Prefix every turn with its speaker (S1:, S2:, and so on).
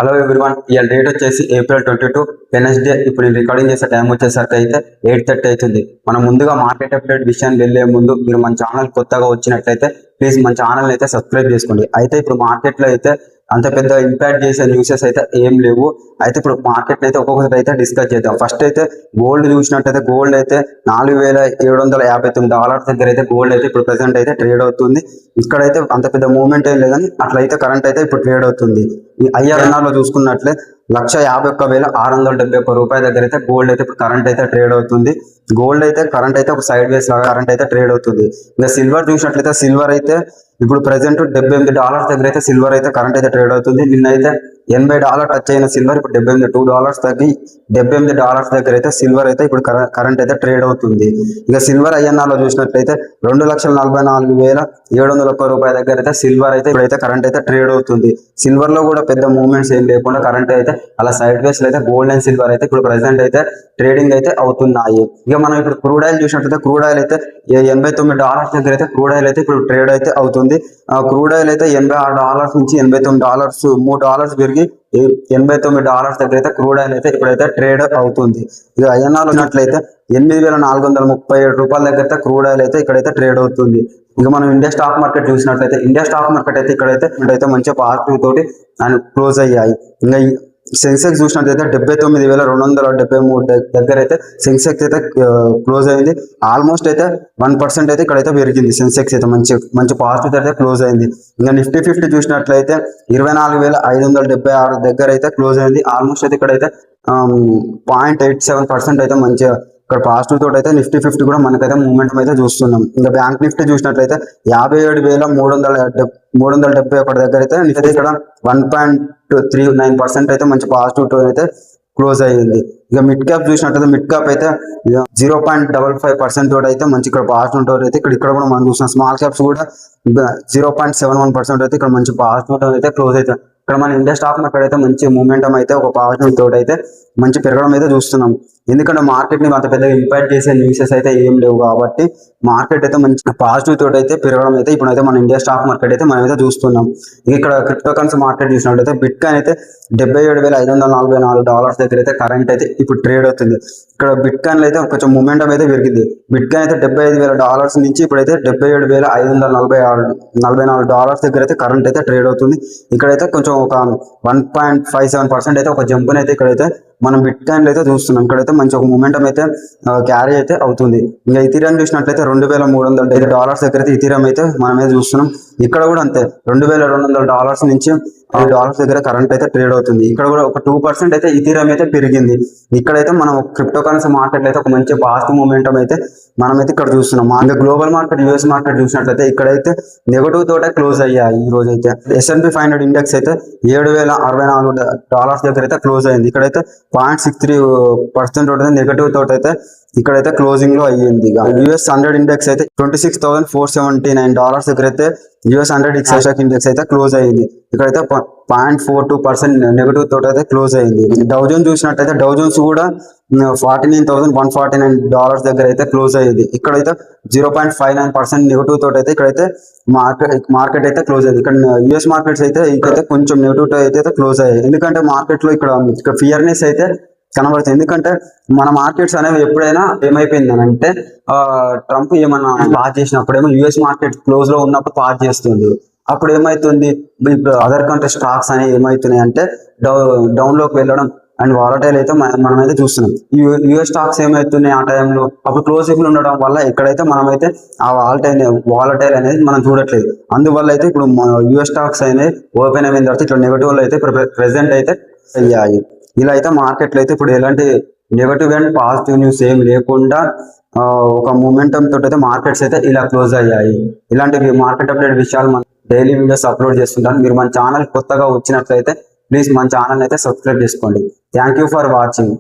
S1: Hello everyone, ఇవాళ date వచ్చేసి April 22 Wednesday. ఇప్పుడు నేను రికార్డింగ్ చేసే టైం వచ్చేసరికి అయితే 8:30 అవుతుంది. మనం ముందుగా మార్కెట్ అప్డేట్ విషయాన్ని వెళ్లే ముందు మీరు మన ఛానల్ కొత్తగా వచ్చినట్లయితే ప్లీజ్ మన ఛానల్ అయితే సబ్స్క్రైబ్ చేసుకోండి. అయితే ఇప్పుడు మార్కెట్లో అయితే అంత పెద్ద ఇంపాక్ట్ చేసే న్యూసెస్ అయితే ఏం లేవు. అయితే ఇప్పుడు మార్కెట్ అయితే ఒక్కొక్కటి అయితే డిస్కస్ చేద్దాం. ఫస్ట్ అయితే గోల్డ్ చూసినట్టయితే గోల్డ్ అయితే $4,759 దగ్గర అయితే గోల్డ్ అయితే ఇప్పుడు ప్రెసెంట్ అయితే ట్రేడ్ అవుతుంది. ఇక్కడైతే అంత పెద్ద మూవ్మెంట్ ఏం లేదని అట్లయితే కరెంట్ అయితే ఇప్పుడు ట్రేడ్ అవుతుంది. ఈ IRNR లో చూసుకున్నట్లే $151,671 దగ్గర అయితే గోల్డ్ అయితే ఇప్పుడు కరెంట్ అయితే ట్రేడ్ అవుతుంది. గోల్డ్ అయితే కరెంట్ అయితే ఒక సైడ్ వేస్ లాగా కరెంట్ అయితే ట్రేడ్ అవుతుంది. ఇంకా సిల్వర్ చూసినట్లయితే సిల్వర్ అయితే ఇప్పుడు ప్రెసెంట్ $78 దగ్గర అయితే సిల్వర్ అయితే కరెంట్ అయితే ట్రేడ్ అవుతుంది. నిన్నైతే $80 టచ్ అయిన సిల్వర్ ఇప్పుడు $2 తగ్గి $78 దగ్గర అయితే సిల్వర్ అయితే ఇప్పుడు కరెంట్ అయితే ట్రేడ్ అవుతుంది. ఇక సిల్వర్ INR లో చూసినట్లయితే $2,44,701 దగ్గర అయితే సిల్వర్ అయితే ఇప్పుడైతే కరెంట్ అయితే ట్రేడ్ అవుతుంది. సిల్వర్ లో కూడా పెద్ద మూవ్మెంట్స్ ఏం లేకుండా కరెంట్ అయితే అలా సైడ్ వేస్ అయితే గోల్డ్ అండ్ సిల్వర్ అయితే ఇప్పుడు ప్రెసెంట్ అయితే ట్రేడింగ్ అయితే అవుతున్నాయి. ఇక మనం ఇప్పుడు క్రూడ్ ఆయిల్ చూసినట్లయితే క్రూడ్ ఆయిల్ అయితే $89 దగ్గర అయితే క్రూడ్ ఆయిల్ అయితే ఇప్పుడు ట్రేడ్ అయితే అవుతుంది. క్రూడ్ ఆయిల్ అయితే $86 నుంచి $89 $3 పెరిగి $89 దగ్గర అయితే క్రూడ్ ఆయిల్ అయితే ఇప్పుడైతే ట్రేడ్ అవుతుంది. ఇక INR ఉన్నట్లయితే $8,437 దగ్గర అయితే క్రూడ్ ఆయిల్ అయితే ఇక్కడైతే ట్రేడ్ అవుతుంది. ఇక మనం ఇండియా స్టాక్ మార్కెట్ చూసినట్లయితే ఇండియా స్టాక్ మార్కెట్ అయితే ఇక్కడైతే మంచిగా పాజిటివ్ తోటి క్లోజ్ అయ్యాయి. ఇంకా సెన్సెక్స్ చూసినట్లయితే 79,273 దగ్గర అయితే సెన్సెక్స్ అయితే క్లోజ్ అయింది. ఆల్మోస్ట్ అయితే 1% అయితే ఇక్కడైతే పెరిగింది. సెన్సెక్స్ అయితే మంచి పాజిటివ్ అయితే క్లోజ్ అయింది. ఇంకా నిఫ్టీ 50 చూసినట్లయితే 24,576 దగ్గర అయితే క్లోజ్ అయింది. ఆల్మోస్ట్ అయితే ఇక్కడైతే 0.87% అయితే మంచిగా ఇక్కడ పాజిటివ్ తోటి అయితే నిఫ్టీ 50 కూడా మనకైతే మూవ్మెంట్ అయితే చూస్తున్నాం. ఇంకా బ్యాంక్ నిఫ్టీ చూసినట్లయితే 57,371 దగ్గర అయితే నిఫ్టీ ఇక్కడ 1.39% అయితే మంచి పాజిటివ్ తోటి అయితే క్లోజ్ అయ్యింది. ఇక మిడ్ క్యాప్ చూసినట్లయితే మిడ్ క్యాప్ అయితే 0.55% తోటి అయితే మంచి ఇక్కడ పాజిటివ్ తోటి అయితే ఇక్కడ కూడా మనం చూస్తున్నాం. స్మాల్ క్యాప్స్ కూడా 0.71% అయితే ఇక్కడ మంచి పాజిటివ్ తోటి అయితే క్లోజ్ అవుతాయి. ఇక్కడ మన ఇండియా స్టాక్ మార్కెట్ అయితే మంచి మూమెంటం అయితే ఒక పాజిటివ్ తోటి అయితే మంచి పెరగడం అయితే చూస్తున్నాం. ఎందుకంటే మార్కెట్ ని అంత పెద్దగా ఇంపాక్ట్ చేసే న్యూసెస్ అయితే ఏం లేవు కాబట్టి మార్కెట్ అయితే మంచి పాజిటివ్ తోటి అయితే పెరగడం అయితే ఇప్పుడైతే మన ఇండియా స్టాక్ మార్కెట్ అయితే మనం అయితే చూస్తున్నాం. ఇక్కడ క్రిప్టో కరెన్సీ మార్కెట్ చూసినట్లయితే బిట్ కాయిన్ అయితే $77,544 దగ్గర అయితే కరెంట్ అయితే ఇప్పుడు ట్రేడ్ అవుతుంది. ఇక్కడ బిట్ కాయిన్ అయితే కొంచెం మూమెంటం అయితే పెరిగింది. బిట్ కాయిన్ అయితే $75,000 నుంచి ఇప్పుడైతే $77,544 దగ్గర అయితే కరెంట్ అయితే ట్రేడ్ అవుతుంది. ఇక్కడైతే కొంచెం ఒక 1.57% అయితే ఒక జంప్ అయితే ఇక్కడైతే మనం బిట్ కాయిన్ అయితే చూస్తున్నాం. ఇక్కడైతే మంచి ఒక మూమెంటం అయితే క్యారీ అయితే అవుతుంది. ఇంకా ఇథీరియం చూసినట్లయితే $2,300 దగ్గర అయితే ఇథీరియం అయితే మనమే చూస్తున్నాం. ఇక్కడ కూడా అంతే $2,200 నుంచి $100 దగ్గర కరెంట్ అయితే ట్రేడ్ అవుతుంది. ఇక్కడ కూడా ఒక 2% అయితే ఇథీరియం అయితే పెరిగింది. ఇక్కడైతే మనం క్రిప్టో కరెన్సీ మార్కెట్ అయితే ఒక మంచి పాజిటివ్ మూమెంటం అయితే మనమైతే ఇక్కడ చూస్తున్నాం. ఇంకా గ్లోబల్ మార్కెట్ US మార్కెట్ చూసినట్లయితే ఇక్కడైతే నెగటివ్ తోటే క్లోజ్ అయ్యాయి. ఈ రోజు అయితే S&P 500 ఇండెక్స్ అయితే $7,064 దగ్గర అయితే క్లోజ్ అయింది. ఇక్కడైతే 0.63% తోటి నెగటివ్ తోటి అయితే ఇక్కడైతే క్లోజింగ్ లో అయ్యింది. US 100 ఇండెక్స్ అయితే $26,479 దగ్గర అయితే US 100 ఇండెక్స్ అయితే క్లోజ్ అయ్యింది. ఇక్కడైతే 0.42% నెగటివ్ తోటి అయితే క్లోజ్ అయింది. డౌ జోన్స్ చూసినట్టయితే డౌ జోన్స్ కూడా $49,149 దగ్గర అయితే క్లోజ్ అయ్యింది. ఇక్కడైతే 0.59% నెగటివ్ తోటి అయితే ఇక్కడైతే మార్కెట్ అయితే క్లోజ్ అయ్యింది. ఇక్కడ US మార్కెట్స్ అయితే ఇక్కడైతే కొంచెం నెగటివ్ అయితే క్లోజ్ అయ్యాయి. ఎందుకంటే మార్కెట్ లో ఇక్కడ ఫియర్నెస్ అయితే కనబడుతుంది. ఎందుకంటే మన మార్కెట్స్ అనేవి ఎప్పుడైనా ఏమైపోయింది అని అంటే ట్రంప్ ఏమన్నా పాస్ చేసినప్పుడేమో US మార్కెట్ క్లోజ్ లో ఉన్నప్పుడు పాస్ చేస్తుంది. అప్పుడు ఏమైతుంది, ఇప్పుడు అదర్ కంట్రీ స్టాక్స్ అనేవి ఏమవుతున్నాయి అంటే డౌన్ లోకి వెళ్ళడం అండ్ వాలటైల్ అయితే మనమైతే చూస్తున్నాం. US స్టాక్స్ ఏమవుతున్నాయి ఆ టైంలో అప్పుడు క్లోజింగ్ ఉండడం వల్ల ఎక్కడైతే మనమైతే ఆ వాలటైల్ అనేది మనం చూడట్లేదు. అందువల్ల అయితే ఇప్పుడు US స్టాక్స్ అనేవి ఓపెన్ అయిన తర్వాత ఇట్లా నెగటివ్ లో అయితే ప్రెసెంట్ అయితే అయ్యాయి. ఇలా అయితే మార్కెట్లో అయితే ఇప్పుడు ఎలాంటి నెగటివ్ అండ్ పాజిటివ్ న్యూస్ ఏం లేకుండా ఒక మూమెంటం తోటి అయితే మార్కెట్స్ అయితే ఇలా క్లోజ్ అయ్యాయి. ఇలాంటి మార్కెట్ అప్డేట్ విషయాలు మనం డైలీ వీడియోస్ అప్లోడ్ చేస్తుంటాను. మీరు మన ఛానల్ కొత్తగా వచ్చినట్లయితే ప్లీజ్ మన ఛానల్ అయితే సబ్స్క్రైబ్ చేసుకోండి. Thank you for watching.